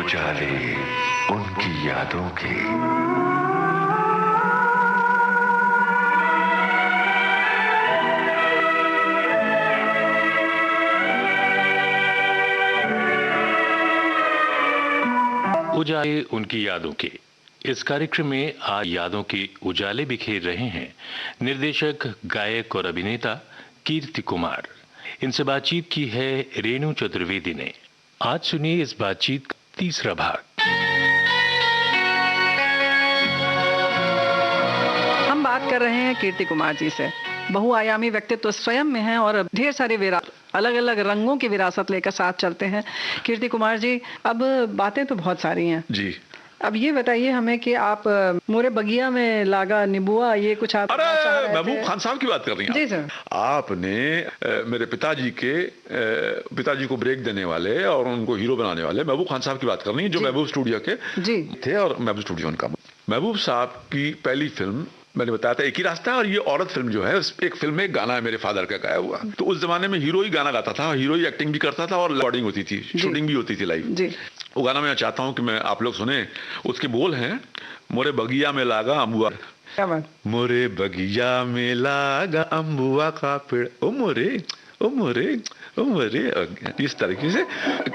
उजाले उनकी यादों के। उजाले उनकी यादों के इस कार्यक्रम में आज यादों के उजाले बिखेर रहे हैं निर्देशक, गायक और अभिनेता कीर्ति कुमार। इनसे बातचीत की है रेणु चतुर्वेदी ने। आज सुनिए इस बातचीत का तीसरा भाग। हम बात कर रहे हैं कीर्ति कुमार जी से। बहुआयामी व्यक्तित्व स्वयं में है और ढेर सारी अलग अलग रंगों की विरासत लेकर साथ चलते हैं। कीर्ति कुमार जी, अब बातें तो बहुत सारी हैं जी। अब ये बताइए हमें कि आप मोरे बगिया में लागा नीबुआ, ये कुछ आप महबूब खान साहब की बात कर रही हैं? जी सर। आपने मेरे पिताजी को ब्रेक देने वाले और उनको हीरो बनाने वाले महबूब खान साहब की बात कर रही हैं, जो महबूब स्टूडियो के जी थे और महबूब स्टूडियो उनका। महबूब साहब की पहली फिल्म मैंने बताया था एक ही रास्ता है, और ये औरत फिल्म जो है एक फिल्म में गाना है मेरे फादर का गाया हुआ। तो उस जमाने में हीरो ही गाना गाता था, हीरो ही एक्टिंग भी करता था और रिकॉर्डिंग होती थी, शूटिंग भी होती थी लाइव। वो गाना मैं चाहता हूँ कि मैं आप लोग सुने। उसके बोल हैं, मोरे बगिया में लागा अम्बुआ, मोरे बगिया में लागा अम्बुआ का पेड़, ओ मोरे ओ मोरे ओ मोरे। इस तरीके से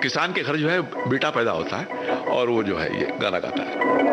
किसान के घर जो है बेटा पैदा होता है और वो जो है ये गाना गाता है।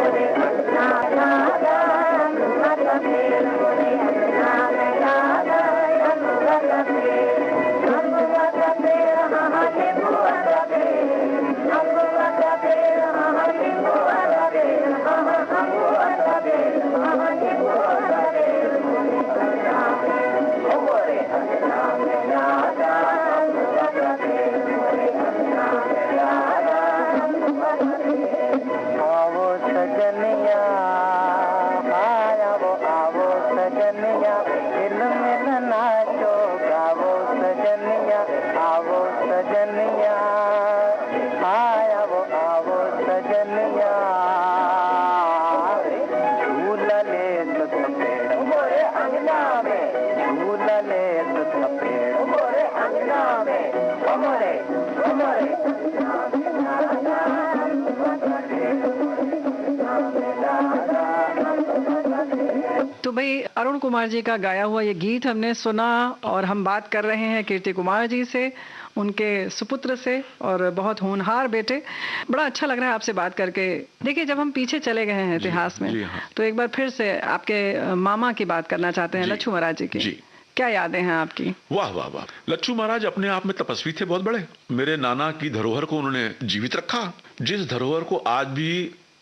तो भाई अरुण कुमार जी का गाया हुआ ये गीत हमने सुना और हम बात कर रहे हैं कीर्ति कुमार जी से, उनके सुपुत्र से और बहुत होनहार बेटे। बड़ा अच्छा लग रहा है आपसे बात करके। देखिए, जब हम पीछे चले गए हैं इतिहास में, तो एक बार फिर से आपके मामा की बात करना चाहते हैं, लच्छू महाराज जी की। क्या यादें हैं आपकी? वाह वाह वाह। लच्छू महाराज अपने आप में तपस्वी थे, बहुत बड़े। मेरे नाना की धरोहर को उन्होंने जीवित रखा, जिस धरोहर को आज भी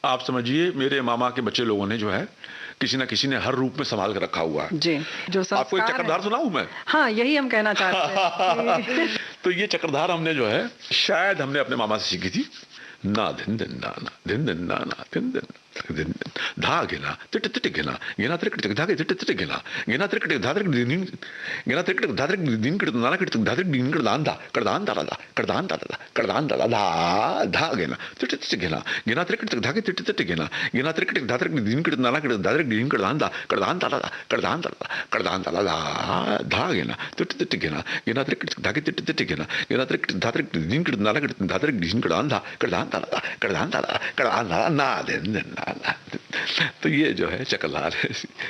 आप समझिए मेरे मामा के बच्चे लोगों ने जो है किसी न किसी ने हर रूप में संभाल कर रखा हुआ है। जी, जो आपको एक चक्रधार सुनाऊं मैं? हाँ, यही हम कहना चाहते हैं। तो ये चक्रधार हमने जो है शायद हमने अपने मामा से सीखी थी। ना धिन धिन ना ना धिन धिन ना ना धिन धिन धिन धा गिना तिट तिट गिना गिना त्रिक तिक धा के तिट तिट गिना गिना त्रिक तिक धा त्रिक दिन गिना त्रिक तिक धा त्रिक दिन किट नाना किट धा त्रिक दिन करदान धा करदान धा धा करदान धा धा करदान धा धा धा गिना तिट तिट गिना गिना त्रिक तिक धा के तिट तिट गिना गिना त्रिक तिक धा त्रिक दिन किट नाना किट धा त्रिक दिन करदान धा करदान धा धा करदान धा धा करदान धा धा धा गिना तिट तिट गिना गिना त्रिक तिक धा के तिट तिट गिना गिना त्रिक धा त्रिक दिन किट नाना किट धा त्रिक दिन करदान धा करदान ना दिन ना। तो ये जो है चक्रधार है।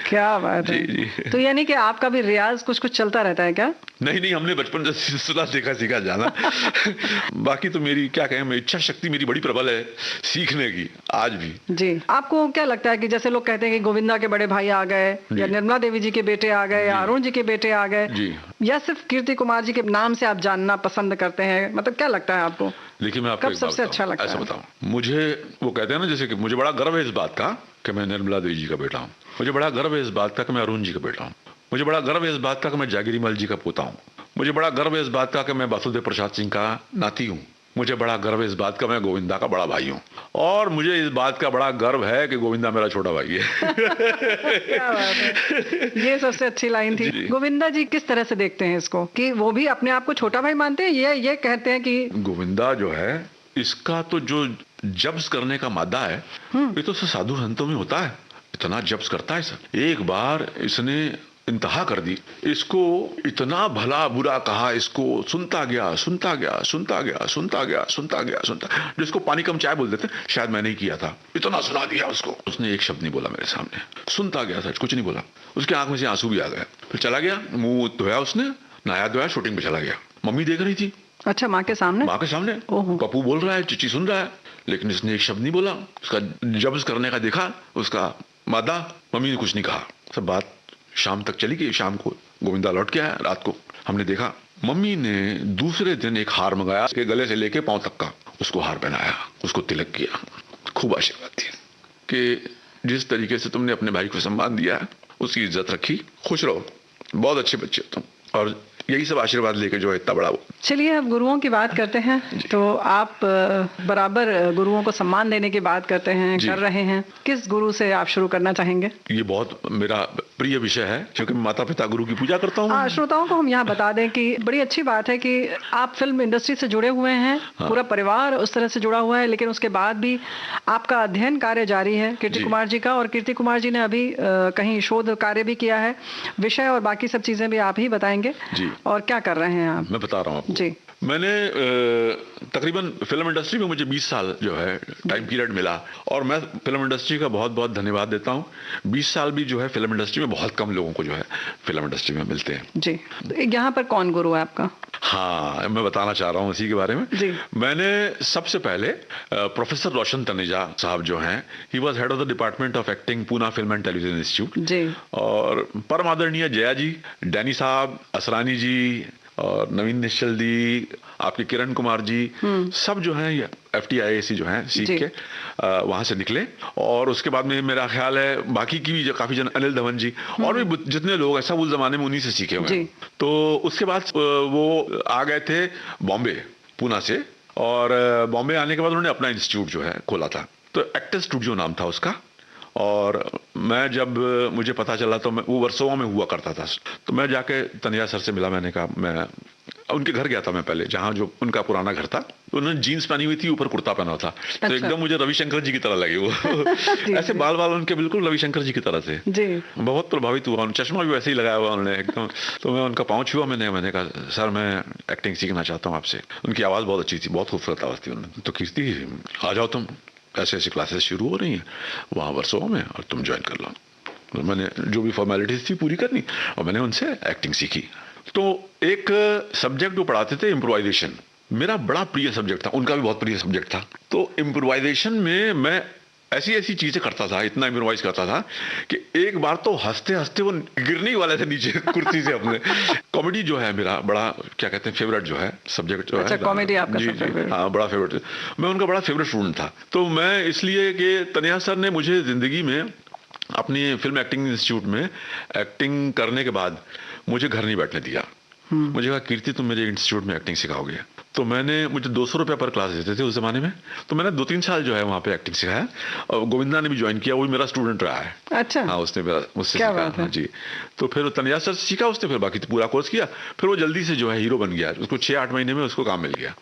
क्या बात है। जी। तो यानी कि आपका भी रियाज कुछ कुछ चलता रहता है क्या? नहीं, हमने बचपन से सुना सीखा जाना। बाकी तो मेरी क्या कहें, मैं इच्छा शक्ति मेरी बड़ी प्रबल है सीखने की आज भी। जी। आपको क्या लगता है कि जैसे लोग कहते हैं कि गोविंदा के बड़े भाई आ गए, या निर्मला देवी जी के बेटे आ गए, या अरुण जी के बेटे आ गए, या सिर्फ कीर्ति कुमार जी के नाम से आप जानना पसंद करते हैं? मतलब क्या लगता है आपको? देखिए, मैं आपको सबसे अच्छा लगता है ऐसा बताऊं, मुझे वो कहते हैं ना, जैसे कि मुझे बड़ा गर्व है इस बात का कि मैं निर्मला देवी जी का बेटा हूँ। मुझे बड़ा गर्व है इस बात का कि मैं अरुण जी का बेटा हूँ। मुझे बड़ा गर्व है इस बात का कि मैं जागीरी मल जी का पोता हूँ। मुझे बड़ा गर्व है इस बात का कि मैं वासुदेव प्रसाद सिंह का नाती हूँ। मुझे बड़ा गर्व है इस बात का मैं गोविंदा का बड़ा भाई हूँ। और मुझे इस बात का बड़ा गर्व है कि गोविंदा मेरा छोटा भाई है। क्या बात है। ये सबसे अच्छी लाइन थी। गोविंदा जी किस तरह से देखते हैं इसको, कि वो भी अपने आप को छोटा भाई मानते हैं, ये कहते हैं कि गोविंदा जो है इसका तो जो जब्स करने का मादा है ये तो साधु संतों में होता है। इतना जब्स करता है सर। एक बार इसने इंतहा कर दी। इसको इतना भला बुरा कहा, इसको सुनता गया सुनता गया सुनता गया सुनता गया सुनता गया सुनता, जिसको पानी कम चाय बोल देते, शायद मैंने ही किया था, इतना सुना दिया उसको। उसने एक शब्द नहीं बोला मेरे सामने, सुनता गया सच, कुछ नहीं बोला। उसकी आंख में से आंसू भी आ गया। फिर चला गया, मुंह धोया उसने, नहाया धोया, शूटिंग पे चला गया। मम्मी देख रही थी। अच्छा, माँ के सामने? माँ के सामने। पप्पू बोल रहा है, चिची सुन रहा है, लेकिन इसने एक शब्द नहीं बोला। उसका जब्ज करने का देखा उसका मादा, मम्मी ने कुछ नहीं कहा। सब बात शाम तक चली गई। शाम को गोविंदा लौट के आया। रात को हमने देखा मम्मी ने दूसरे दिन एक हार मंगाया, उसके गले से लेके पांव तक का, उसको हार पहनाया, उसको तिलक किया, खूब आशीर्वाद दिया कि जिस तरीके से तुमने अपने भाई को सम्मान दिया है, उसकी इज्जत रखी, खुश रहो, बहुत अच्छे बच्चे हो तुम। और यही सब आशीर्वाद लेके जो है इतना बड़ा। चलिए अब गुरुओं की बात करते हैं। तो आप बराबर गुरुओं को सम्मान देने की बात करते हैं, कर रहे हैं। किस गुरु से आप शुरू करना चाहेंगे? ये बहुत मेरा प्रिय विषय है, क्योंकि माता पिता गुरु की पूजा करता हूँ। श्रोताओं को हम यहाँ बता दें कि बड़ी अच्छी बात है कि आप फिल्म इंडस्ट्री से जुड़े हुए हैं। पूरा परिवार उस तरह से जुड़ा हुआ है, लेकिन उसके बाद भी आपका अध्ययन कार्य जारी है कीर्ति कुमार जी का। और कीर्ति कुमार जी ने अभी कहीं शोध कार्य भी किया है। विषय और बाकी सब चीजें भी आप ही बताएंगे। और क्या कर रहे हैं आप? मैं बता रहा हूँ आपको। जी। मैंने तकरीबन फिल्म इंडस्ट्री में मुझे 20 साल जो है टाइम पीरियड मिला, और मैं फिल्म इंडस्ट्री का बहुत बहुत धन्यवाद देता हूँ। 20 साल भी जो है फिल्म इंडस्ट्री में बहुत कम लोगों को जो है फिल्म इंडस्ट्री में मिलते हैं। जी। तो यहाँ पर कौन गुरु है आपका? हाँ, मैं बताना चाह रहा हूँ इसी के बारे में। जी। मैंने सबसे पहले प्रोफेसर रोशन तनेजा साहब जो हैं, he was head of the department of acting, Poona film and television institute. जी। और परम आदरणीय जया जी, डैनी साहब, असरानी जी और नवीन निश्चल दी, आपके किरण कुमार जी, सब जो हैं FTIAC जो हैं सीख के वहां से निकले। और उसके बाद में मेरा ख्याल है बाकी की भी काफी जन, अनिल धवन जी और भी जितने लोग ऐसा उस जमाने में उन्हीं से सीखे हुए हैं। तो उसके बाद वो आ गए थे बॉम्बे, पूना से, और बॉम्बे आने के बाद उन्होंने अपना इंस्टीट्यूट जो है खोला था, तो एक्टर स्टूडियो नाम था उसका। और मैं जब मुझे पता चला तो मैं, वो वर्सोवा में हुआ करता था, तो मैं जाके तनिया सर से मिला। मैंने कहा, मैं उनके घर गया था मैं पहले, जहाँ जो उनका पुराना घर था। तो उन्होंने जीन्स पहनी हुई थी, ऊपर कुर्ता पहना हुआ था। अच्छा। तो एकदम मुझे रविशंकर जी की तरह लगे वो ऐसे बाल उनके बिल्कुल रविशंकर जी की तरह थे जी। बहुत प्रभावित हुआ। चश्मा भी वैसे ही लगाया हुआ उन्होंने एकदम। तो मैं उनका पाँव छुआ, मैंने कहा, सर मैं एक्टिंग सीखना चाहता हूँ आपसे। उनकी आवाज़ बहुत अच्छी थी, बहुत खूबसूरत आवाज़ थी उन्होंने। तो कीर्ति आ जाओ तुम, ऐसे ऐसी क्लासेस शुरू हो रही हैं वहाँ वर्सोवा में, और तुम ज्वाइन कर लो। तो मैंने जो भी फॉर्मेलिटीज थी पूरी करनी, और मैंने उनसे एक्टिंग सीखी। तो एक सब्जेक्ट वो पढ़ाते थे इम्प्रोवाइजेशन, मेरा बड़ा प्रिय सब्जेक्ट था, उनका भी बहुत प्रिय सब्जेक्ट था। तो इम्प्रोवाइजेशन में मैं ऐसी ऐसी चीजें करता था, इतना इम्प्रोवाइज करता था कि एक बार तो हंसते हंसते वो गिरने ही वाले थे नीचे कुर्सी से अपने। कॉमेडी जो है मेरा बड़ा, क्या कहते हैं, फेवरेट जो है सब्जेक्ट जो है। कॉमेडी आपका? जी, हाँ, बड़ा फेवरेट। मैं उनका बड़ा फेवरेट स्टूडेंट था। तो मैं इसलिए कि तनिया सर ने मुझे जिंदगी में अपनी फिल्म एक्टिंग इंस्टीट्यूट में एक्टिंग करने के बाद मुझे घर नहीं बैठने दिया। मुझे कहा, कीर्ति तुम मेरे इंस्टीट्यूट में एक्टिंग सिखाओगे। तो मुझे 200 रुपये पर क्लास देते थे उस जमाने में। तो मैंने 2-3 साल जो है वहाँ पे एक्टिंग सिखाया, और गोविंदा ने भी ज्वाइन किया, वो भी मेरा स्टूडेंट रहा है। अच्छा। हाँ, उसने मुझसे सीखा। हाँ जी। तो फिर तनिया सर से सीखा उसने, फिर बाकी पूरा कोर्स किया। फिर वो जल्दी से जो है हीरो बन गया, उसको 6-8 महीने में उसको काम मिल गया।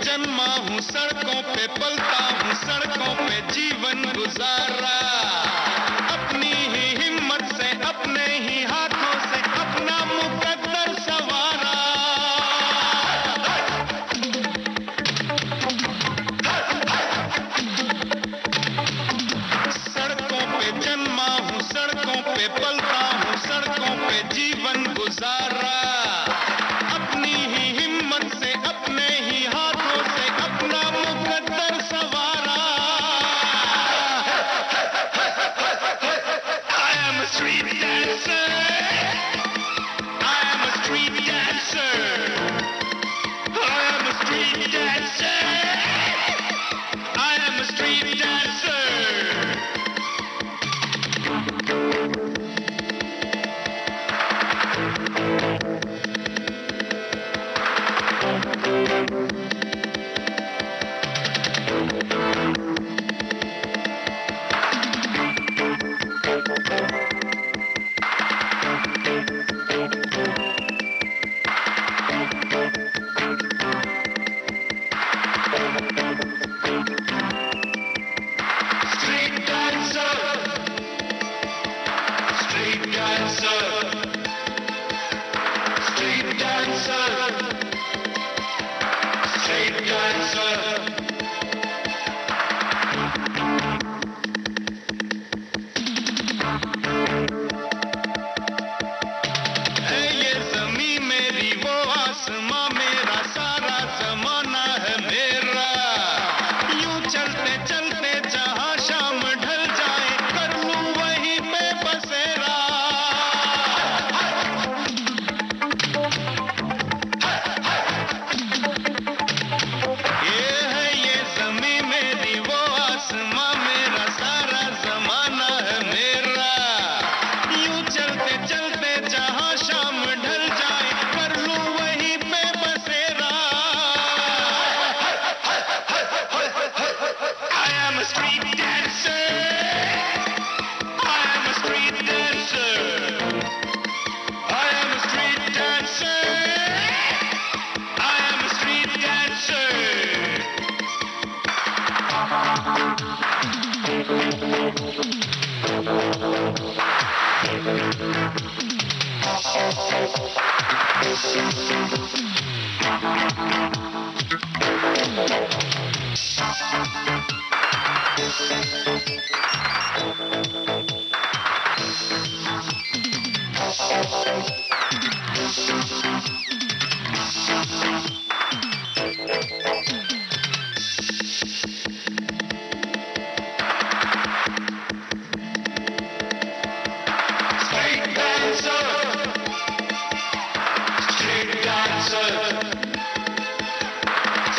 जन्मा हूँ, सड़कों पे पलता हूँ, सड़कों पे जीवन गुजारा। अपनी ही हिम्मत से, अपने ही हाथों से अपना मुकद्दर संवारा। सड़कों पे जन्मा हूँ, सड़कों पे पलता हूँ, सड़कों पे जीवन गुजारा। अपनी ही हिम्मत से, अपने ही हाथों से अपना मुकद्दर संवारा। I am a street dancer. I am a street dancer. I am a street dancer. I am a street dancer. Street dancer. Street dancer. Street dancer. Street dancer. है ये ज़मीं मेरी, वो आसमां मेरा, सारा ज़माना है मेरा। यूं चलते चलते जहां शाम ढल जाए, कर लूं वहीं पे बसेरा। ये है ये ज़मीं मेरी, वो आसमां मेरा, सारा ज़माना है मेरा। यूं चलते चलते जहां शाम ढल जाए, कर लूं वहीं पे बसेरा। I am a street dancer. I am a street dancer. I am a street dancer. I am a street dancer. Street dancer. Street dancer.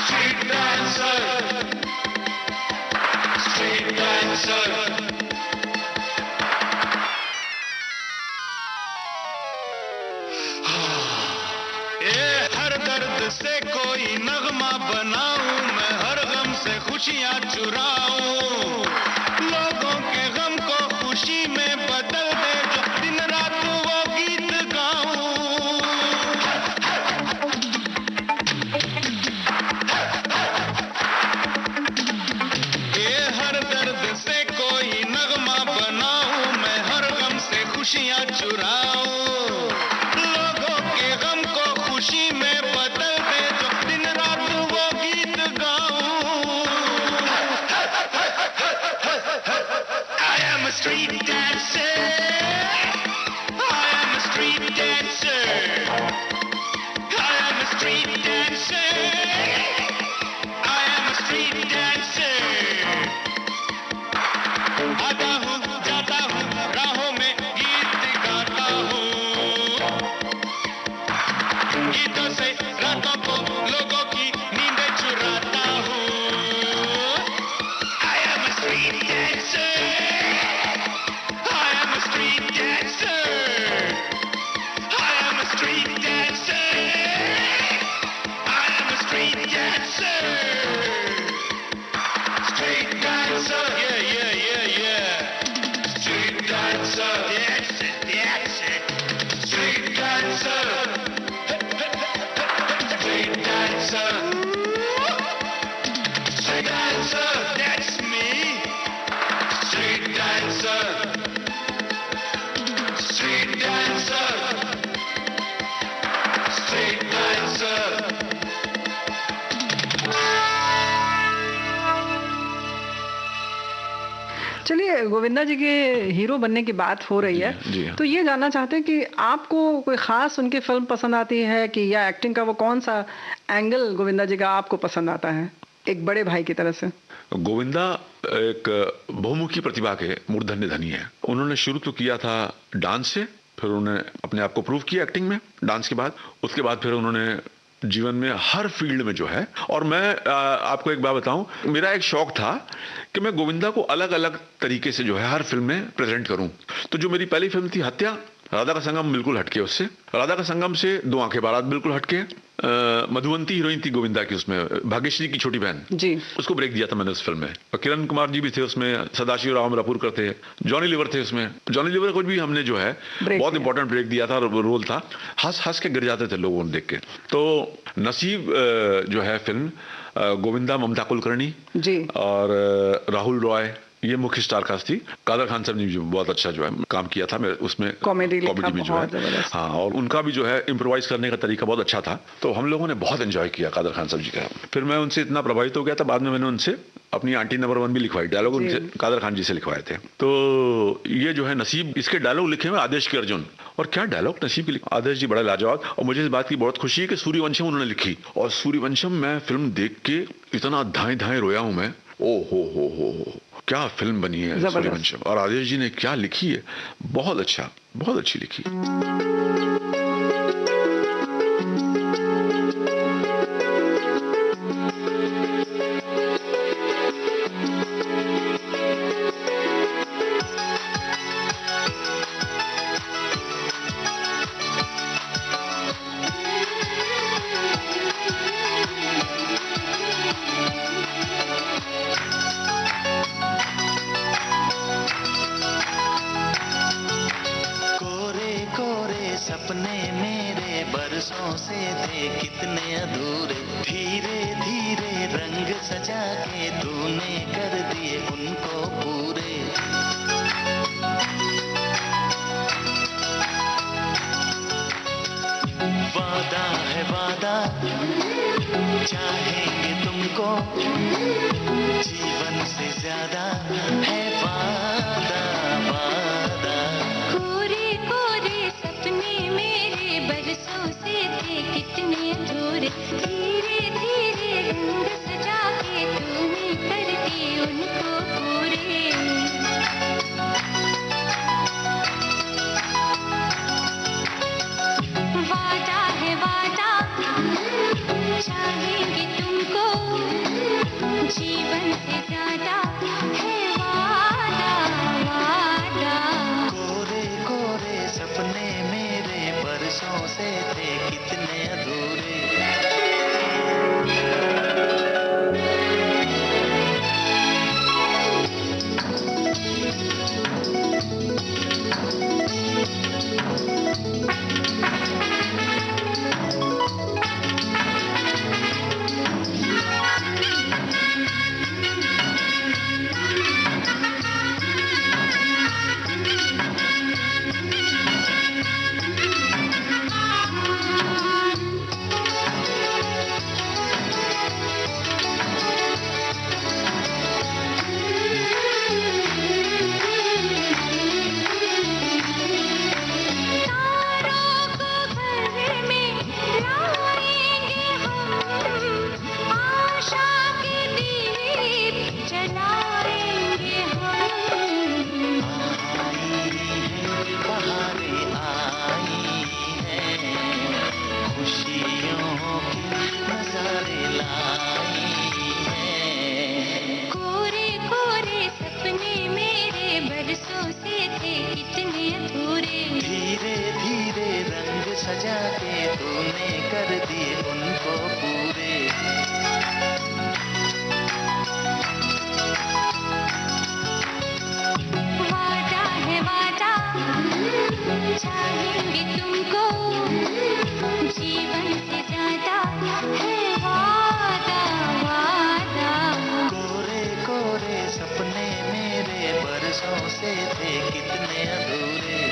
Street dancer. Street dancer. ये हर दर्द से कोई नगमा बनाऊं, मैं हर गम से खुशियां चुराऊं। लोगों के गम को खुशी में बदल दे, जो दिन रात वो गीत गाऊं। ये हर दर्द से कोई नगमा बनाऊं, मैं हर गम से खुशियां चुराऊं। लोगों के गम को खुशी में बदल दे, जो दिन रात वो गीत गाऊं। I am a street dancer. I am a street dancer. I am a street dancer. I am a street dancer. आता हूँ, जाता हूँ, राहों में गीत गाता हूँ। गीतों से रातों को लोगों की नींदें चुराता हूँ। I am a street dancer. I am a street dancer. I am a street dancer. I am a street dancer. Street dancer. Yeah, yeah, yeah, yeah. Street dancer. That's it, that's it. Street dancer. great dancer. चलिए, गोविंदा जी के hero बनने की बात हो रही है, जी हाँ। तो ये जानना चाहते हैं कि आपको कोई खास उनकी फिल्म पसंद आती है कि या एक्टिंग का वो कौन सा एंगल गोविंदा जी का आपको पसंद आता है एक बड़े भाई की तरह से? गोविंदा एक बहुमुखी प्रतिभा के मूर्धन्य धनी है। उन्होंने शुरू तो किया था डांस से, फिर उन्होंने अपने आप को प्रूव किया एक्टिंग में डांस के बाद। उसके बाद फिर उन्होंने जीवन में हर फील्ड में जो है, और मैं आपको एक बात बताऊं, मेरा एक शौक था कि मैं गोविंदा को अलग अलग तरीके से जो है हर फिल्म में प्रेजेंट करूं। तो जो मेरी पहली फिल्म थी हत्या, राधा का संगम बिल्कुल हटके उससे, राधा का संगम से दो आंखें बारात बिल्कुल हटके, मधुवंती हीरोइन थी गोविंदा की उसमें, भाग्यश्री की छोटी बहन जी, उसको ब्रेक दिया था मैंने उस फिल्म में। और किरण कुमार जी भी थे उसमें, सदाशिव राम रापुरकर थे, जॉनी लीवर थे उसमें। जॉनी लीवर को भी हमने जो है बहुत इंपॉर्टेंट ब्रेक दिया था, रोल था, हंस हंस के गिर जाते थे लोगों को देख के। तो नसीब जो है फिल्म, गोविंदा, ममता कुलकर्णी जी और राहुल रॉय, ये मुख्य स्टार कास्ट थी। कादर खान साहब ने भी बहुत अच्छा जो है काम किया था उसमें, कॉमेडी में जो है। हाँ, और उनका भी जो है इम्प्रोवाइज करने का तरीका बहुत अच्छा था। तो हम लोगों ने बहुत एंजॉय किया कादर खान साहब जी का। फिर मैं उनसे इतना प्रभावित हो गया था, बाद में मैंने उनसे अपनी आंटी नंबर 1 भी लिखवाई, डायलॉग उनसे कादर खान जी से लिखवाए थे। तो ये जो है नसीब, इसके डायलॉग लिखे हुए आदेश के अर्जुन, और क्या डायलॉग नसीब के लिखे, आदेश जी बड़ा लाजवाब। और मुझे इस बात की बहुत खुशी है कि सूर्यवंशम उन्होंने लिखी, और सूर्यवंशम मैं फिल्म देख के इतना धाएं धाएं रोया हूं मैं। ओ हो, क्या फिल्म बनी है सूर्यवंशम, और आदेश जी ने क्या लिखी है, बहुत अच्छा, बहुत अच्छी लिखी। सपने मेरे बरसों से थे कितने अधूरे, धीरे धीरे रंग सजा के तूने कर दिए उनको पूरे। वादा है वादा, चाहेंगे तुमको, जीवन से ज्यादा है वादा वादा। कोरे कोरे सपने मेरे बरसों से थे कितने अधूरे, धीरे धीरे रंग सजा के तूने कर दिए उनको पूरे। वादा है वादा, चाहेंगे तुमको, जीवन से ज्यादा है वादा वादा। कोरे कोरे सपने मेरे बरसों से थे कितने अधूरे। सजा के तूने कर दिए उनको पूरे। वादा है वादा, चाहेंगे तुमको, जीवन से ज्यादा है वादा वादा। कोरे कोरे सपने मेरे बरसों से थे कितने अधूरे।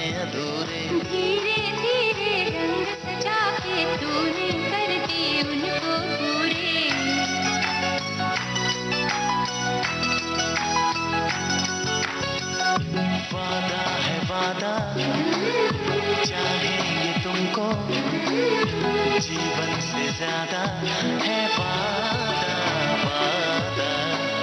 कितने अधूरे। धीरे धीरे रंग सजा के तूने कर दिए उनको पूरे। वादा है वादा चाहेंगे तुमको, जीवन से ज्यादा है वादा वादा।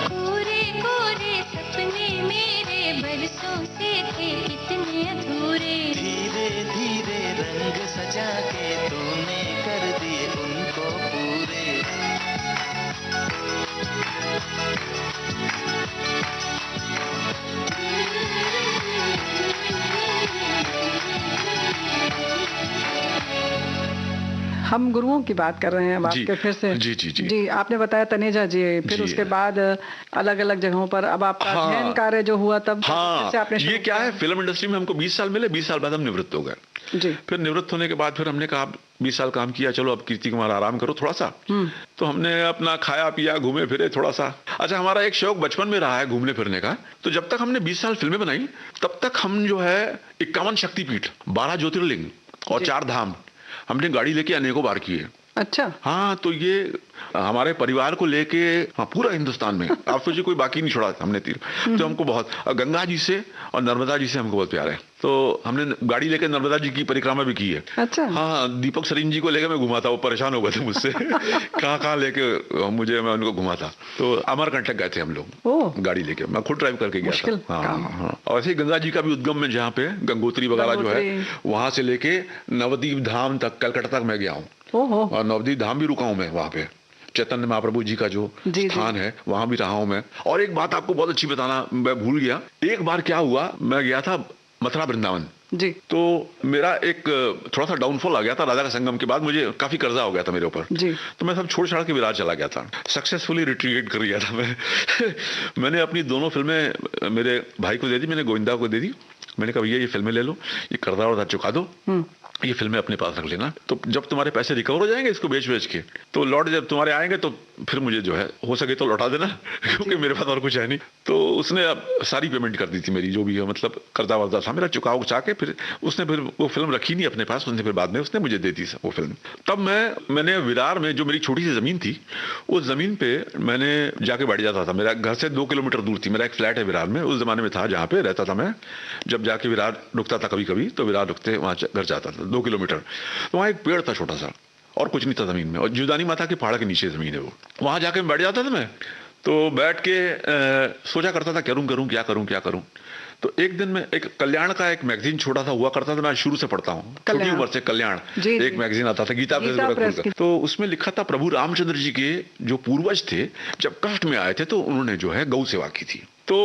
कोरे कोरे सपने मेरे बरसों से थे कितने अधूरे। धीरे धीरे रंग सजा के तूने कर दिए उनको पूरे। हम गुरुओं की बात कर रहे हैं अब जी, आपके फिर से। जी, जी, जी। जी, आपने बताया तनेजा जी, फिर जी। उसके बाद अलग अलग जगहों पर अब आपका हाँ। अध्ययन कार्य जो हुआ तब हाँ, फिर से आपने ये शुरू क्या किया। है, फिल्म इंडस्ट्री में हमको 20 साल मिले, 20 साल बाद हम निवृत्त हो गए। जी। फिर निवृत्त होने के बाद फिर हमने कहा 20 साल काम किया, चलो अब कीर्ति कुमार आराम करो थोड़ा सा। तो हमने अपना खाया पिया, घूमे फिरे थोड़ा सा। अच्छा, हमारा एक शौक बचपन में रहा है घूमने फिरने का। तो जब तक हमने 20 साल फिल्में बनाई, तब तक हम जो है 51 शक्तिपीठ, 12 ज्योतिर्लिंग और 4 धाम हमने गाड़ी लेके अनेकों बार किए। अच्छा। हाँ, तो ये हमारे परिवार को लेके, हाँ, पूरा हिंदुस्तान में आप सोचिए कोई बाकी नहीं छोड़ा हमने तीर। तो हमको बहुत, गंगा जी से और नर्मदा जी से हमको बहुत प्यार है। तो हमने गाड़ी लेके नर्मदा जी की परिक्रमा भी की है। अच्छा। हाँ, दीपक सरीन जी को लेकर मैं घुमा था, वो परेशान हो गए थे मुझसे कहाँ लेके मुझे, मैं उनको घुमा था। तो अमरकंटक गए थे हम लोग गाड़ी लेके, मैं खुद ड्राइव करके गया मुश्किल था। काम। हाँ। और ऐसे ही गंगा जी का भी उद्गम में, जहाँ पे गंगोत्री वगैरह जो है, वहां से लेके नवद्वीप धाम तक, कलकत्ता तक मैं गया हूँ। और नवद्वीप धाम भी रुका हूँ मैं, वहाँ पे चैतन्य महाप्रभु जी का जो स्थान है, वहां भी रहा हूं मैं। और एक बात आपको बहुत अच्छी बताना मैं भूल गया। एक बार क्या हुआ, मैं गया था मथुरा वृंदावन जी। तो मेरा एक थोड़ा सा डाउनफॉल आ गया था। राधा का संगम के बाद मुझे काफी कर्जा हो गया था मेरे ऊपर जी। तो मैं सब छोड़ छाड़ के विराट चला गया था, सक्सेसफुली रिट्रीट कर गया था मैं मैंने अपनी दोनों फिल्में मेरे भाई को दे दी, मैंने गोविंदा को दे दी। मैंने कहा भैया ये फिल्में ले लो, ये कर्जा वर्जा चुका दो, ये फिल्में अपने पास रख लेना। तो जब तुम्हारे पैसे रिकवर हो जाएंगे इसको बेच बेच के, तो लौट जब तुम्हारे आएंगे तो फिर मुझे जो है हो सके तो लौटा देना क्योंकि मेरे पास और कुछ है नहीं। तो उसने अब सारी पेमेंट कर दी थी मेरी, जो भी है, मतलब कर्जा वर्जा था मेरा, चुका उचा के। फिर उसने फिर वो फिल्म रखी नहीं अपने पास, उसने फिर बाद में उसने मुझे दे दी वो फिल्म। तब मैंने विरार में जो मेरी छोटी सी जमीन थी, उस जमीन पे मैंने जाके बैठ जाता था। मेरा घर से 2 किलोमीटर दूर थी, मेरा एक फ्लैट है विरार में, उस जमाने में था, जहाँ पे रहता था मैं। जब जाके विरार रुकता था कभी कभी, तो विरार रुकते वहाँ घर जाता था 2 किलोमीटर। तो वहाँ एक पेड़ था छोटा सा, और कुछ नहीं था जमीन में, और जुदानी माता के पहाड़ के नीचे जमीन है वो। वहां जाके बैठ जाता था मैं, तो बैठ के सोचा करता था क्या करूं। तो एक दिन में एक कल्याण का एक मैगजीन छोटा सा हुआ करता था, मैं शुरू से पढ़ता हूँ, छोटी उम्र से कल्याण एक मैगजीन आता था, गीता प्रेस। तो उसमें लिखा था प्रभु रामचंद्र जी के जो पूर्वज थे, जब कष्ट में आए थे तो उन्होंने जो है गौ सेवा की थी। तो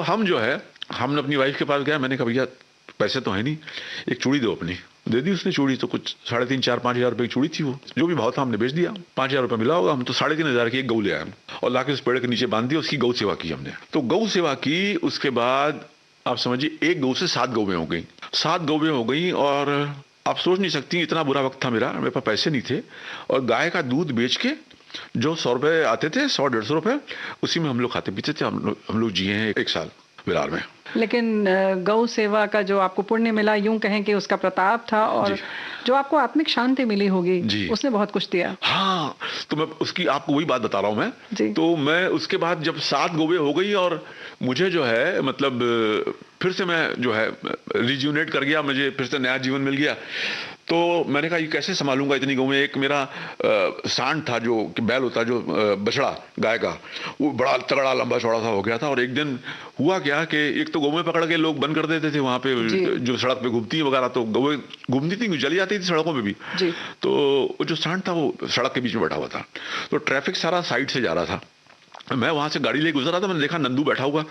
हमने अपनी वाइफ के पास गया, मैंने कहा भैया पैसे तो है नहीं, एक चूड़ी दो अपनी। दे दी उसने चूड़ी, तो कुछ 3,500 4,000 5 हज़ार रुपए की चूड़ी थी वो, जो भी भाव था हमने बेच दिया। 5 हज़ार रुपए मिला होगा, हम तो 3,500 की एक गऊ ले आए और लाके उस पेड़ के नीचे बांध दिया, उसकी गौ सेवा की हमने। तो गौ सेवा की, उसके बाद आप समझिए एक गऊ से 7 गौवें हो गई, 7 गौवें हो गई। और आप सोच नहीं सकती इतना बुरा वक्त था मेरे पास पैसे नहीं थे, और गाय का दूध बेच के जो 100 रुपए आते थे, 100-150 रुपए, उसी में हम लोग खाते पीते थे। हम लोग जिए हैं 1 साल विरार में। लेकिन गौ सेवा का जो आपको पुण्य मिला, यूं कहें कि उसका प्रताप था, और जो आपको आत्मिक शांति मिली होगी, उसने बहुत कुछ दिया। हाँ, तो मैं उसकी आपको वही बात बता रहा हूँ मैं। तो मैं उसके बाद जब 7 गौवें हो गई, और मुझे जो है मतलब फिर से मैं जो है रिज्यूनेट कर गया, मुझे फिर से नया जीवन मिल गया। तो मैंने कहा ये कैसे संभालूंगा इतनी गौवें। एक मेरा सांड था, जो बैल होता, जो बछड़ा गाय का, वो बड़ा तगड़ा लंबा चौड़ा सा हो गया था। और एक दिन हुआ क्या कि एक तो गौवें पकड़ के लोग बंद कर देते थे वहां पे, जो सड़क पे घूमती वगैरह, तो गौवें घूमती थी, जली जाती थी सड़कों पे भी। तो वो जो सांड था वो सड़क के बीच में बैठा हुआ था, तो ट्रैफिक सारा साइड से जा रहा था। मैं वहां से गाड़ी लेके गुजर रहा था, मैंने देखा नंदू बैठा हुआ,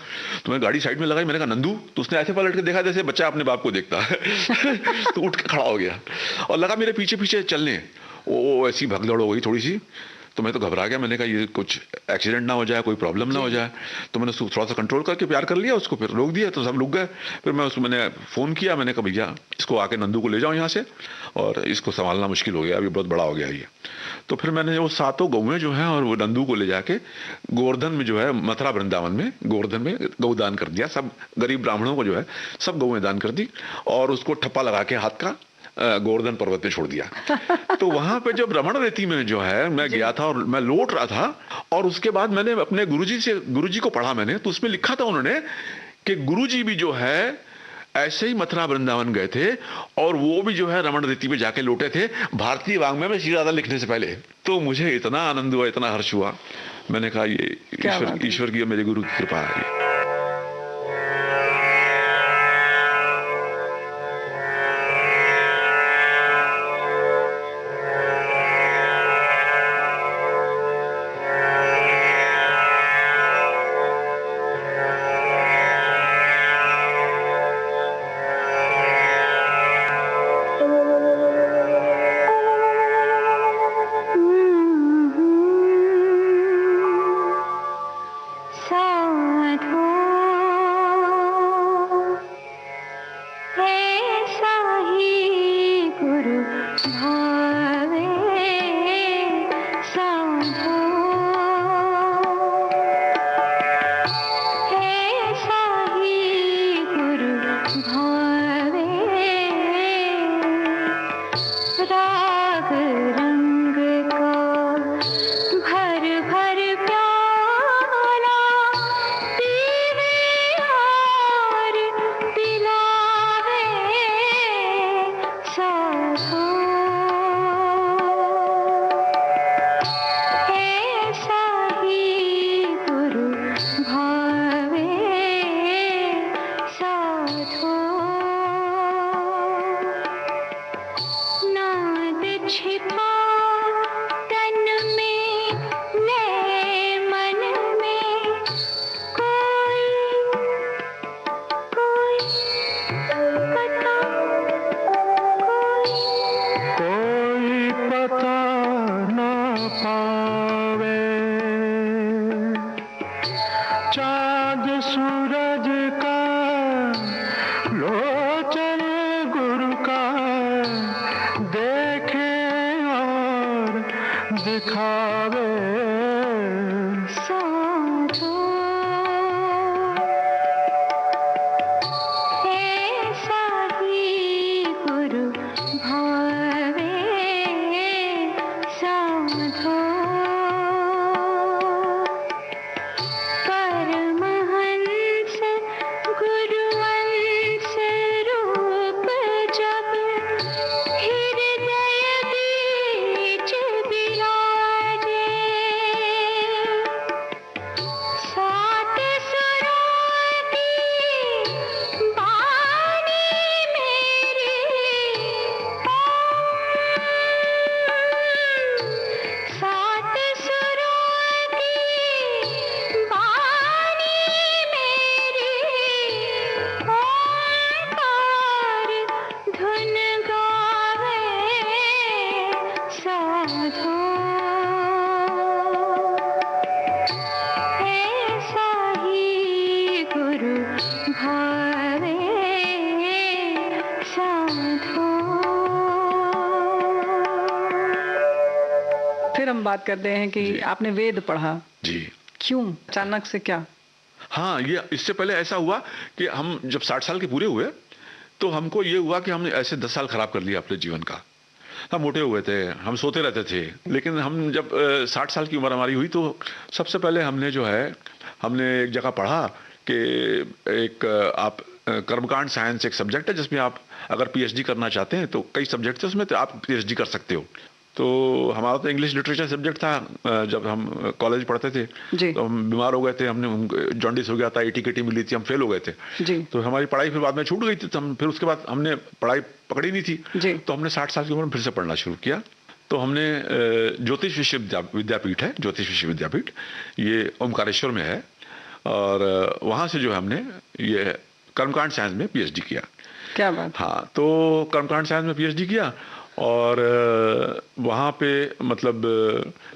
तो मैं गाड़ी साइड में लगाई, मैंने कहा नंदू। तो उसने ऐसे पलट के देखा जैसे बच्चा अपने बाप को देखता है तो उठ के खड़ा हो गया और लगा मेरे पीछे पीछे चलने। वो ऐसी भगदड़ हो गई थोड़ी सी, तो मैं तो घबरा गया, मैंने कहा ये कुछ एक्सीडेंट ना हो जाए, कोई प्रॉब्लम ना हो जाए। तो मैंने उसको थोड़ा सा कंट्रोल करके प्यार कर लिया उसको, फिर रोक दिया तो सब रुक गए। फिर मैंने फ़ोन किया, मैंने कहा भैया इसको आके नंदू को ले जाओ यहाँ से, और इसको संभालना मुश्किल हो गया, अभी बहुत बड़ा हो गया ये। तो फिर मैंने वो 7 गौएं जो हैं और वो नंदू को ले जाके गोवर्धन में जो है, मथुरा वृंदावन में गोवर्धन में गौदान कर दिया। सब गरीब ब्राह्मणों को जो है सब गौएं दान कर दी, और उसको ठप्पा लगा के हाथ का गोवर्धन पर्वत पे छोड़ दिया। तो वहां पे जब रमण रेती में जो है मैं गया था और मैं लौट रहा था, और उसके बाद मैंने अपने गुरुजी को पढ़ा मैंने, तो उसमें लिखा था उन्होंने कि गुरुजी भी जो है ऐसे ही मथुरा वृंदावन गए थे, और वो भी जो है रमण रेती पे जाके लौटे थे भारतीय वाङ्मय में श्री राधा लिखने से पहले। तो मुझे इतना आनंद हुआ, इतना हर्ष हुआ, मैंने कहा ये ईश्वर की मेरे गुरु की कृपा है। फिर हम बात करते हैं कि आपने वेद पढ़ा जी, क्यों, अचानक से क्या? हाँ, ये इससे पहले ऐसा हुआ कि हम जब 60 साल के पूरे हुए तो हमको ये हुआ कि हमने ऐसे 10 साल खराब कर लिया अपने जीवन का। हम मोटे हुए थे, हम सोते रहते थे, लेकिन हम जब 60 साल की उम्र हमारी हुई तो सबसे पहले हमने जो है हमने एक जगह पढ़ा कि एक आप कर्मकांड साइंस एक सब्जेक्ट है जिसमें आप अगर पीएचडी करना चाहते हैं तो कई सब्जेक्ट थे उसमें, तो आप पीएचडी कर सकते हो। तो हमारा तो इंग्लिश लिटरेचर सब्जेक्ट था जब हम कॉलेज पढ़ते थे, तो हम बीमार हो गए थे, हमने जॉन्डिस हो गया था, एटी मिली थी, हम फेल हो गए थे। तो हमारी पढ़ाई फिर बाद में छूट गई थी, तो हम फिर उसके बाद हमने पढ़ाई पकड़ी नहीं थी, तो हमने 60 साल की उम्र में फिर से पढ़ना शुरू किया। तो हमने ज्योतिष विद्यापीठ है, ज्योतिष विश्वविद्यापीठ, ये ओमकारेश्वर में है, और वहाँ से जो है हमने ये कर्मकांड साइंस में पीएचडी किया। क्या बात। हाँ, तो कर्मकांड साइंस में पीएचडी किया और वहाँ पे मतलब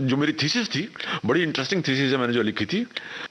जो मेरी थीसिस थी, बड़ी इंटरेस्टिंग थीसिस है, मैंने जो लिखी थी,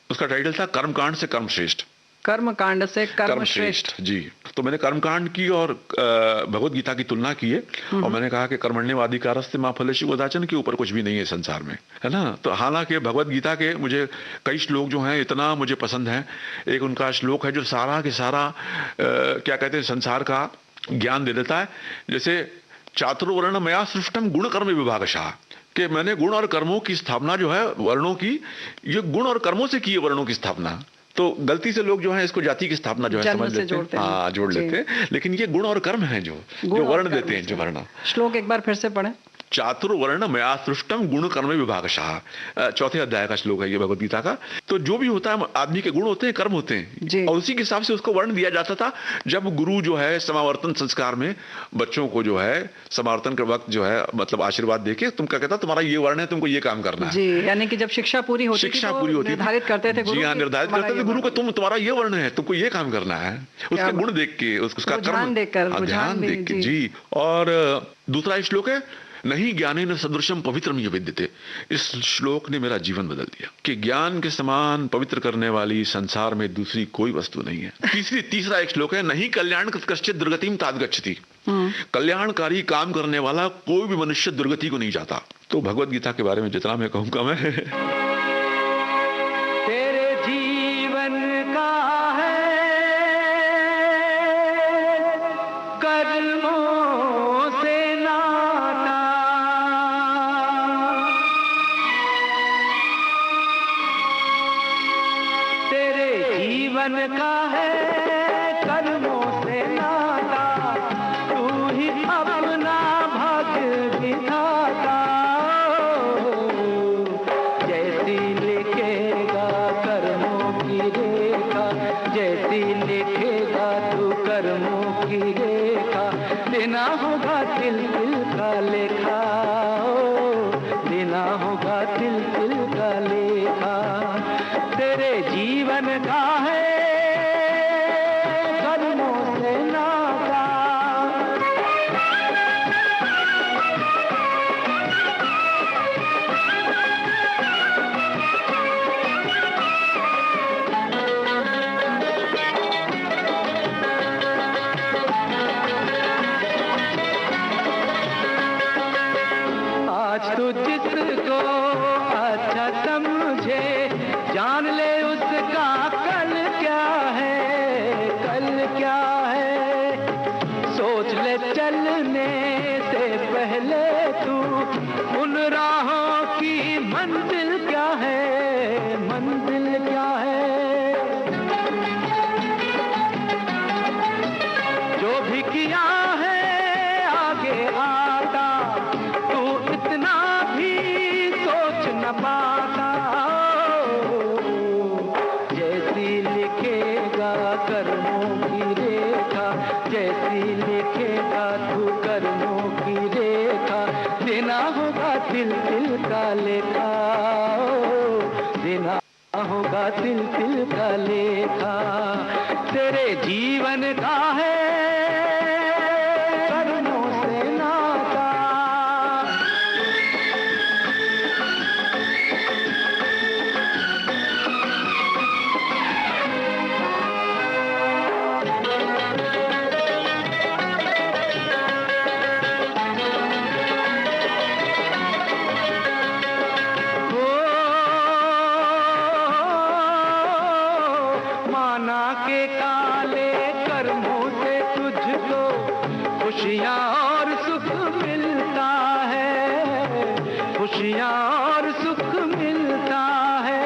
उसका टाइटल था कर्मकांड से कर्मश्रेष्ठ। कर्मकांड से कर्मश्रेष्ठ जी। तो मैंने कर्मकांड की और भगवत गीता की तुलना की है, और मैंने कहा कि कर्मण्येवाधिकारस्ते मा फलेषु कदाचन, के ऊपर कुछ भी नहीं है संसार में, है ना। तो हालांकि भगवत गीता के मुझे कई श्लोक जो हैं इतना मुझे पसंद है। एक उनका श्लोक है जो सारा के सारा क्या कहते हैं, संसार का ज्ञान दे देता है। जैसे चातुर्वर्ण मया सृष्टम गुण कर्म विभागशः, कि मैंने गुण और कर्मों की स्थापना जो है वर्णों की, ये गुण और कर्मों से की है वर्णों की स्थापना। तो गलती से लोग जो है इसको जाति की स्थापना जो है समझ लेते हैं, हाँ जोड़ लेते हैं, लेकिन ये गुण और कर्म है जो वर्ण देते हैं, जो वर्ण। श्लोक एक बार फिर से पढ़ें। चातुर्वर्ण मया सृष्टम गुण कर्म विभागशः, चौथे अध्याय का श्लोक है ये भगवत गीता का। तो जो भी होता है, आदमी के गुण होते हैं, कर्म होते हैं, और उसी के हिसाब से उसको वर्ण दिया जाता था। जब गुरु जो है समावर्तन संस्कार में बच्चों को जो है समावर्तन के वक्त जो है मतलब आशीर्वाद देके तुम क्या कहता, तुम्हारा ये वर्ण है, तुमको ये काम करना है। जी, यानी कि जब शिक्षा पूरी होती थी, निर्धारित करते थे, जी हाँ, निर्धारित करते थे गुरु को, तुम्हारा ये वर्ण है, तुमको ये काम करना है, उसके गुण देख के, उसका कर्म ध्यान देख के। जी। और दूसरा श्लोक है नहीं ज्ञानेन सदृशम पवित्रम ये विद्यते। इस श्लोक ने मेरा जीवन बदल दिया कि ज्ञान के समान पवित्र करने वाली संसार में दूसरी कोई वस्तु नहीं है। तीसरा एक श्लोक है नहीं कल्याण कश्चित् दुर्गतिम तात गच्छति, कल्याणकारी काम करने वाला कोई भी मनुष्य दुर्गति को नहीं जाता। तो भगवत गीता के बारे में जितना मैं कहूँगा मैं तेरे जीवन का है कर्मों से नाता, तेरे जीवन का है कर्मों से नाता, तू ही अपना भाग्य दिखाता। जैसी लिखेगा कर्मों की रेखा, जैसी लिखेगा तू कर्मों की रेखा, देना होगा तिल तिल का लेखा, देना होगा तिल तिल का लेखा। तेरे जीवन का है कर्मों से नाता। आज तू जिसको अच्छा समझे, जान ले उसका कल क्या है, कल क्या है। सोच ले चलने से पहले तू उन राहों की मंजिल क्या है, मंजिल क्या है। जो भी किया है आगे आता, तू इतना भी सोच न पाता। जैसी लिखेगा कर्मों की रेखा, जैसी लिखेगा तू कर्मों की रेखा, देना होगा तिल तिल का लेखा, देना होगा तिल तिल का लेखा। तेरे जीवन का है कर्मों से नाता। माना के काले कर्मों से तुझको खुशियाँ और सुख मिलता है, खुशियाँ और सुख मिलता है।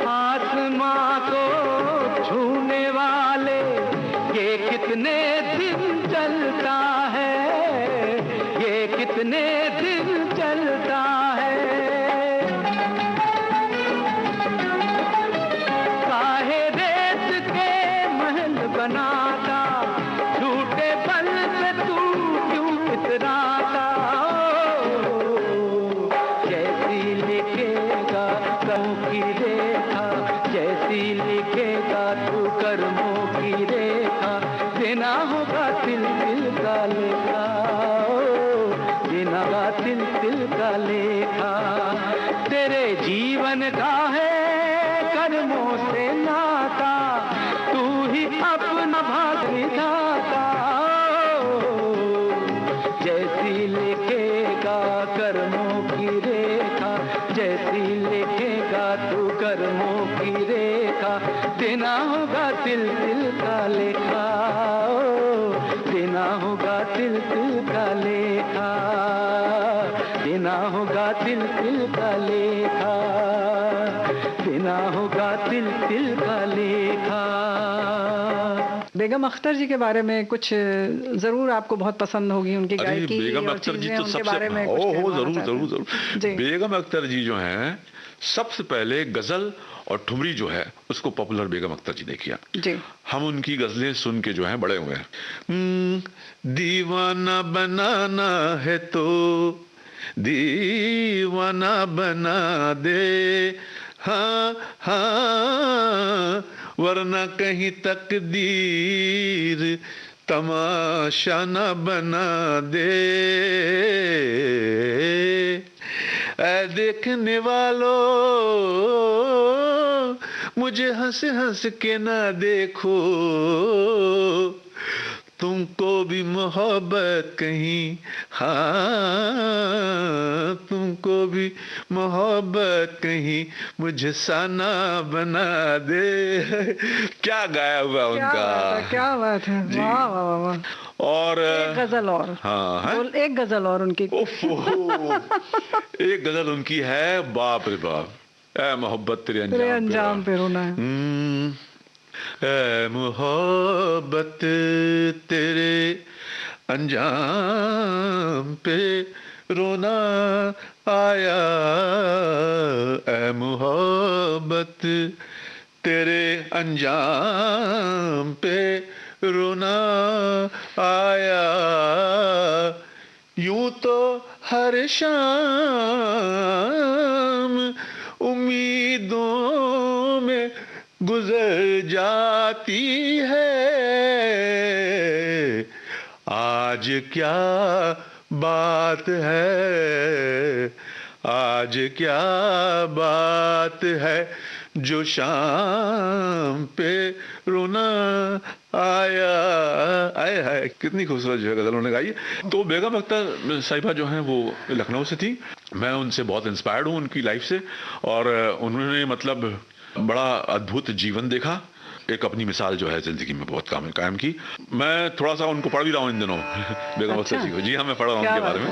आसमां को छूने वाले ये कितने दिन चलता है, ये कितने दिन चलता है। काहे रेत के महल बनाता, झूठे बल पे तू क्यों इतराता। जैसी लिखेगा कर्मों की रेखा, जैसी लिखेगा तू कर्मों की रेखा, देना होगा तिल तिल का लेखा। तिल तिल का लेखा, तेरे जीवन का है कर्मों से नाता, तू ही अपना भाग विधाता। जैसी लिखेगा कर्मों की रेखा, जैसी लिखेगा तू कर्मों की रेखा, देना होगा तिल तिल का लेखा, देना होगा तिल तिल का लेखा, देना होगा तिल तिल का लेखा, देना होगा तिल तिल का लेखा। बेगम अख्तर जी के बारे में कुछ जरूर आपको बहुत पसंद होगी, उनकी गायकी बेगम और अख्तर जी चीजें तो उनके सबसे, बारे में कुछ ओ कहना जरूर चाहते हैं? जरूर जरूर। जी। बेगम अख्तर जी जो हैं सबसे पहले गजल और ठुमरी जो है उसको पॉपुलर बेगम अख्तर जी ने किया। जी। हम उनकी गजलें सुन के जो है बड़े हुए हैं। दीवाना बनाना है तो दीवाना बना दे, हाँ हाँ, वरना कहीं तकदीर तमाशा न बना दे। ऐ देखने वालों मुझे हंस हंस के ना देखो, तुमको भी मोहब्बत कहीं, हाँ तुमको भी मोहब्बत कहीं मुझे साना बना दे। क्या गाया हुआ उनका, क्या बात है, जी। वाह वाह वाह वाह। और एक गजल और, हाँ है? एक गजल और उनकी। एक गजल उनकी है, बाप रे बाप, ऐ मोहब्बत तेरे अंजाम पे रोना है। ऐ मोहब्बत तेरे अंजाम पे रोना आया, ऐ मोहब्बत तेरे अंजाम पे रोना आया। यूं तो हर शाम उम्मीदों में गुजर जाती है, आज क्या बात है, आज क्या बात है जो शाम पे रोना आया। आए हाय, कितनी खूबसूरत जो है गजल उन्होंने गाई। तो बेगम अख्तर साहिबा जो हैं वो लखनऊ से थी। मैं उनसे बहुत इंस्पायर्ड हूँ उनकी लाइफ से, और उन्होंने मतलब बड़ा अद्भुत जीवन देखा, एक अपनी मिसाल जो है जिंदगी में बहुत कायम की। मैं थोड़ा सा उनको पढ़ भी रहा हूँ इन दिनों, बेगम अख्तर जी को। जी हाँ, मैं पढ़ रहा हूँ उनके बारे में।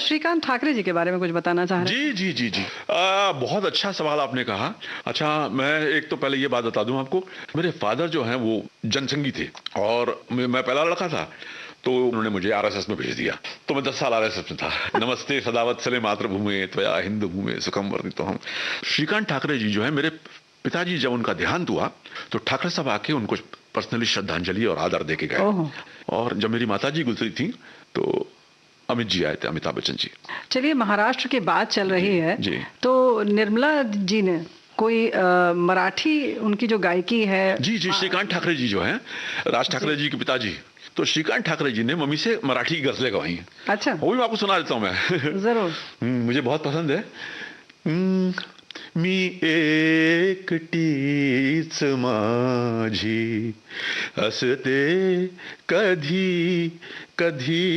श्रीकांत ठाकरे जी के बारे में कुछ बताना चाह रहे हैं? जी जी जी जी बहुत अच्छा सवाल आपने कहा। अच्छा, मैं एक तो पहले ये बात बता दूं आपको, मेरे फादर जो हैं वो जनसंघी थे और मैं पहला लड़का था, तो उन्होंने मुझे आरएसएस में भेज दिया। तो मैं 10 साल आरएसएस में था। नमस्ते सदावत्सले मातृभूमि त्वया हिंदू भूमि सुखम वर्धितो हम। श्रीकांत ठाकरे जी जो है, मेरे पिताजी जब उनका देहांत हुआ तो ठाकरे साहब आके उनको पर्सनली श्रद्धांजलि और आदर दे के गए। और जब मेरी माताजी गुजरी थी तो अमित जी आए थे, अमिताभ बच्चन जी। चलिए, महाराष्ट्र की बात चल रही है जी। तो निर्मला जी ने कोई मराठी उनकी जो गायकी है। जी जी, श्रीकांत ठाकरे जी जो है, राज ठाकरे जी के पिताजी, तो श्रीकांत ठाकरे जी ने मम्मी से मराठी गजलें गवाई हैं। अच्छा, वो भी मैं आपको सुना देता हूँ मैं। जरूर। मुझे बहुत पसंद है। मी एकटीच माझी असते कधी कधी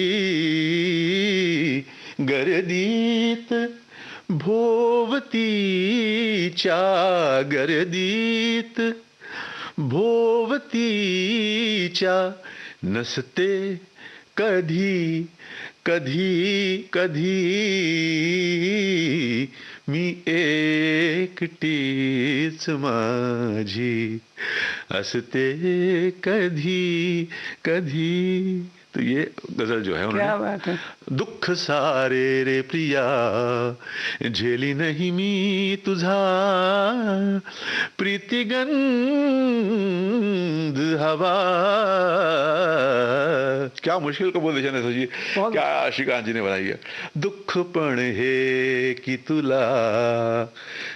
गर्दीत भोवतीच्या गर्दीत भोवतीच्या नसते कधी कधी कधी मी एकटीच माझी असते कधी कधी। तो ये गजल जो है क्या बात है। दुःख सारे रे प्रिया झेली नहीं मी तुझा प्रीतिगंध हवा। क्या मुश्किल को बोल देना सोचिए, क्या श्रीकांत जी ने बनाई है। दुःख पण हे की तुला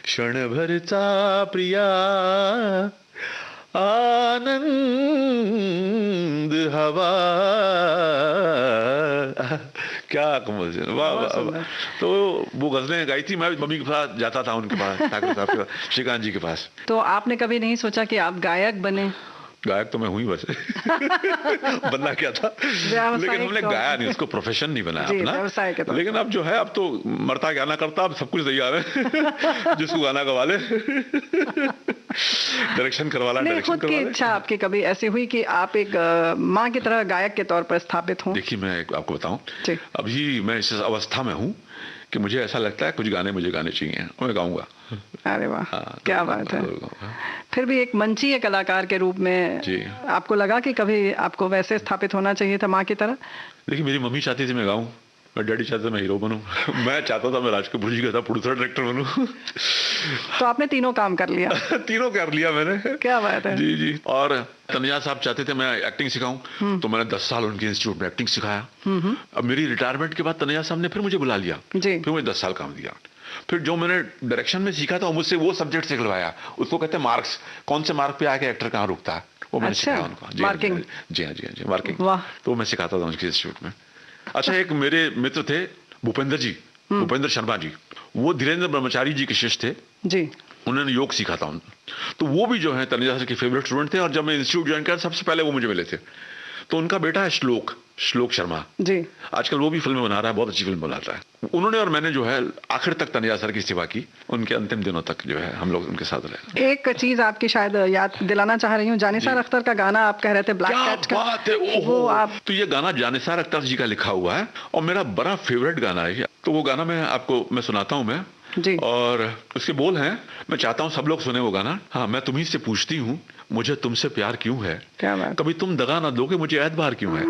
क्षणभरचा प्रिया आनंद हवा। क्या कमल, वाह वाह। तो वो गजलें गाई थी, मैं मम्मी के पास जाता था, उनके पास, ठाकुर साहब के पास, श्रीकांत जी के पास। तो आपने कभी नहीं सोचा कि आप गायक बने? गायक तो मैं हुई वैसे। बनना क्या था, लेकिन हमने गाया नहीं, उसको प्रोफेशन नहीं बनाया अपना। लेकिन अब जो है, अब तो मरता गाना करता, अब सब कुछ तैयार है। जिसको गाना गवा ले, डायरेक्शन करवा ला, डायरेक्शन करवा ले। इच्छा आपकी कभी ऐसी हुई कि आप एक माँ की तरह गायक के तौर पर स्थापित हों? देखिए, मैं आपको बताऊं, अभी मैं इस अवस्था में हूँ कि मुझे ऐसा लगता है कुछ गाने मुझे गाने चाहिए, मैं गाऊंगा। अरे वाह, क्या बात है। फिर भी एक मंचीय कलाकार के रूप में आपको लगा कि कभी आपको वैसे स्थापित होना चाहिए था माँ की तरह? देखिए, मेरी मम्मी चाहती थी मैं गाऊं, मेरे डैडी चाहते मैं हीरो बनूं, मैं चाहता था मैं राज कपूर जी का था प्रोड्यूसर डायरेक्टर बनूं। तो आपने तीनों काम कर लिया? तीनों कर लिया मैंने। क्या बात है। जी जी। और तन्या साहब चाहते थे मैं एक्टिंग सिखाऊं, तो मैंने 10 साल उनके इंस्टीट्यूट में एक्टिंग सिखाया। अब मेरी रिटायरमेंट के बाद तन्या साहब ने फिर मुझे बुला लिया, फिर मुझे 10 साल काम दिया। फिर जो मैंने डायरेक्शन में सीखा था मुझसे वो सब्जेक्ट सिखलवाया, उसको कहते हैं मार्क्स, कौन से मार्क पे आके एक्टर कहाँ रुकता है, वो मैंने सिखाया उनको। मार्किंग। जी हाँ जी हाँ जी, मार्किंग। तो मैं सिखाता था उनके इंस्टीट्यूट में। अच्छा, एक मेरे मित्र थे भूपेंद्र जी, भूपेंद्र शर्मा जी, वो धीरेन्द्र ब्रह्मचारी जी के शिष्य थे जी। उन्होंने योग सीखा था तो वो भी जो है तन्या सर के फेवरेट स्टूडेंट थे। और जब मैं इंस्टीट्यूट ज्वाइन किया सबसे पहले वो मुझे मिले थे। तो उनका बेटा है श्लोक शर्मा जी, आजकल वो भी फिल्में बना रहा है, बहुत अच्छी फिल्म बनाता है। उन्होंने और मैंने जो है आखिर तक तन्या सर की सेवा की, उनके अंतिम दिनों तक जो है हम लोग उनके साथ रहे। एक चीज आपकी शायद याद दिलाना चाह रही हूँ, जानिसार अख्तर का गाना आप कह रहे थे ब्लैक कैट का, बात है वो आप। तो ये गाना जानिसार अख्तर जी का लिखा हुआ है और मेरा बड़ा फेवरेट गाना है। तो वो गाना मैं सुनाता हूँ मैं जी। और उसके बोल हैं, मैं चाहता हूँ सब लोग सुने वो गाना। हाँ, मैं तुम्ही से पूछती हूँ मुझे तुमसे प्यार क्यों है, क्या बात? कभी तुम दगा ना दोगे मुझे एतबार क्यों है।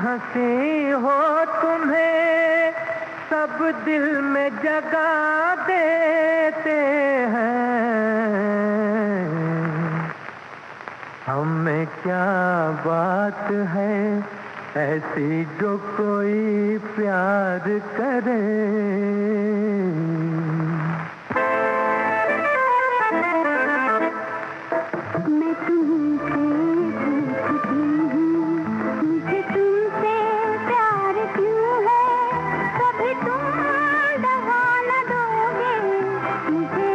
हंसी हो तुम्हें सब दिल में जगा देते हैं, हमें क्या बात है ऐसी जो कोई प्यार करे। मुझे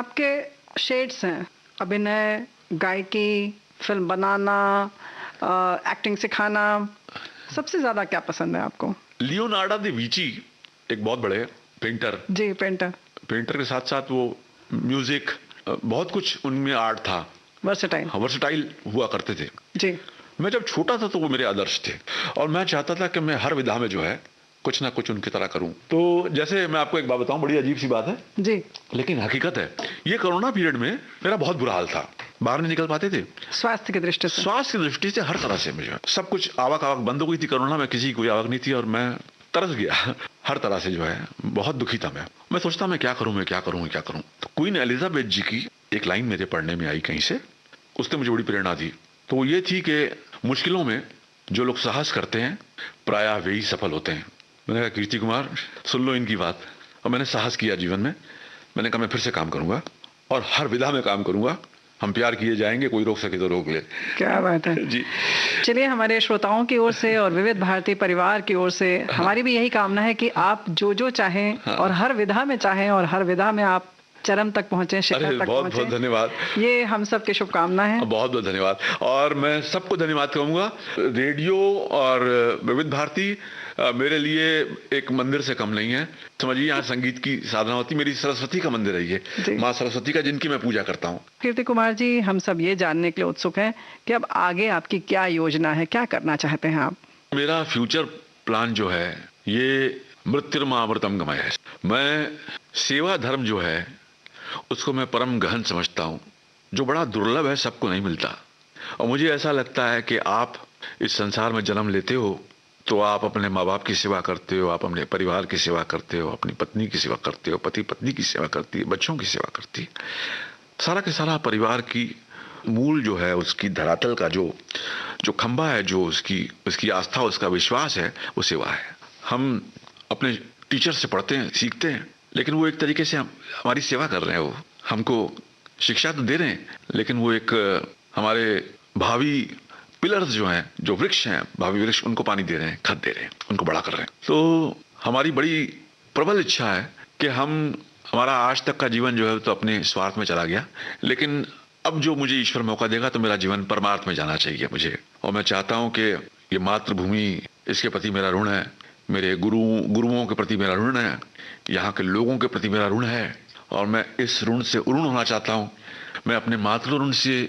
आपके शेड्स हैं, अभिनय, गायकी, फिल्म बनाना, एक्टिंग सिखाना, सबसे ज्यादा क्या पसंद है आपको? लियोनार्डो दा विंची एक बहुत बड़े पेंटर, जी, पेंटर के साथ साथ वो म्यूजिक, बहुत कुछ उनमें आर्ट था, वर्सेटाइल। हाँ, वर्सेटाइल हुआ करते थे जी। मैं जब छोटा था तो वो मेरे आदर्श थे और मैं चाहता था कि मैं हर विधा में जो है कुछ ना कुछ उनकी तरह करूं। तो जैसे मैं आपको एक बात बताऊं, बड़ी अजीब सी बात है जी, लेकिन हकीकत है, ये कोरोना पीरियड में मेरा बहुत बुरा हाल था, बाहर नहीं निकल पाते थे। स्वास्थ्य की दृष्टि से, हर तरह से मुझे सब कुछ आवक बंद हो गई थी कोरोना में, किसी की कोई आवक नहीं थी और मैं तरस गया हर तरह से, जो है बहुत दुखी था मैं सोचता मैं क्या करूं तो क्वीन एलिजाबेथ जी की एक लाइन मेरे पढ़ने में आई कहीं से, उसने मुझे बड़ी प्रेरणा दी। तो वो ये थी कि मुश्किलों में जो लोग साहस करते हैं प्रायः वे ही सफल होते हैं। मैंने कहा कीर्ति कुमार सुन लो इनकी बात, और मैंने साहस किया जीवन में। मैंने कहा मैं फिर से काम करूंगा और हर विधा में काम करूंगा, हम प्यार किए जाएंगे, कोई रोक सके तो रोक ले। क्या बात है जी। चलिए, हमारे श्रोताओं की ओर से और विविध भारती परिवार की ओर से हमारी भी यही कामना है कि आप जो चाहें और हर विधा में चाहें और हर विधा में आप चरम तक पहुंचे, शिखर तक बहुत बहुत धन्यवाद, ये हम सब की शुभकामना है। बहुत बहुत धन्यवाद। और मैं सबको धन्यवाद कहूंगा, रेडियो और विविध भारती मेरे लिए एक मंदिर से कम नहीं है। समझिए यहाँ संगीत की साधना होती, मेरी सरस्वती का मंदिर है ये, माँ सरस्वती का, जिनकी मैं पूजा करता हूँ। कीर्ति कुमार जी, हम सब ये जानने के लिए उत्सुक हैं कि अब आगे आपकी क्या योजना है, क्या करना चाहते हैं आप? मेरा फ्यूचर प्लान जो है ये मृत्युर्मामृतम गमय है। मैं सेवा धर्म जो है उसको मैं परम गहन समझता हूँ, जो बड़ा दुर्लभ है, सबको नहीं मिलता। और मुझे ऐसा लगता है कि आप इस संसार में जन्म लेते हो तो आप अपने माँ बाप की सेवा करते हो, आप अपने परिवार की सेवा करते हो, अपनी पत्नी की सेवा करते हो, पति पत्नी की सेवा करती है, बच्चों की सेवा करती है। सारा के सारा परिवार की मूल जो है, उसकी धरातल का जो खंभा है, जो उसकी आस्था, उसका विश्वास है, वो सेवा है। हम अपने टीचर से पढ़ते हैं, सीखते हैं, लेकिन वो एक तरीके से हमारी सेवा कर रहे हैं। वो हमको शिक्षा तो दे रहे हैं, लेकिन वो एक हमारे भावी पिलर्स जो हैं, जो वृक्ष हैं, भावी वृक्ष, उनको पानी दे रहे हैं, खाद दे रहे हैं, उनको बड़ा कर रहे हैं। तो हमारी बड़ी प्रबल इच्छा है कि हमारा आज तक का जीवन जो है तो अपने स्वार्थ में चला गया, लेकिन अब जो मुझे ईश्वर मौका देगा तो मेरा जीवन परमार्थ में जाना चाहिए मुझे। और मैं चाहता हूँ कि ये मातृभूमि, इसके प्रति मेरा ऋण है, मेरे गुरुओं के प्रति मेरा ऋण है, यहाँ के लोगों के प्रति मेरा ऋण है, और मैं इस ऋण से उऋण होना चाहता हूँ। मैं अपने मातृ ऋण से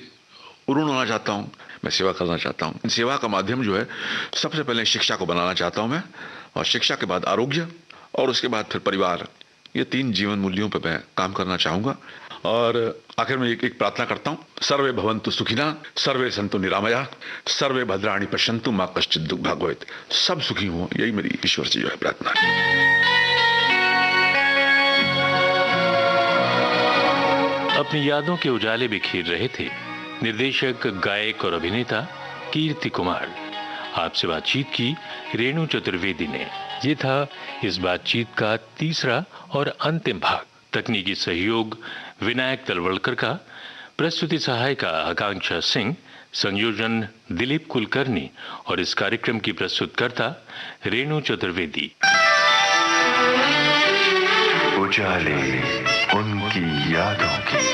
उऋण होना चाहता हूँ, मैं सेवा करना चाहता हूँ। सेवा का माध्यम जो है, सबसे पहले शिक्षा को बनाना चाहता हूँ मैं, और शिक्षा के बाद आरोग्य, और उसके बाद फिर परिवार। ये 3 जीवन मूल्यों पर मैं काम करना चाहूँगा। और आखिर में एक प्रार्थना करता हूँ, सर्वे भवन्तु सुखिना, सर्वे सन्तु निरामया, सर्वे भद्राणि पश्यन्तु मा कश्चित् दुःख भाग् भवेत्। सब सुखी हों, यही मेरी ईश्वर से जो है प्रार्थना है। अपनी यादों के उजाले बिखेर रहे थे निर्देशक, गायक और अभिनेता कीर्ति कुमार। आपसे बातचीत की रेणु चतुर्वेदी ने। ये था इस बातचीत का तीसरा और अंतिम भाग। तकनीकी सहयोग विनायक तलवलकर का, प्रस्तुति सहायिका आकांक्षा सिंह, संयोजन दिलीप कुलकर्णी और इस कार्यक्रम की प्रस्तुतकर्ता रेणु चतुर्वेदी। उजाले उनकी यादों की।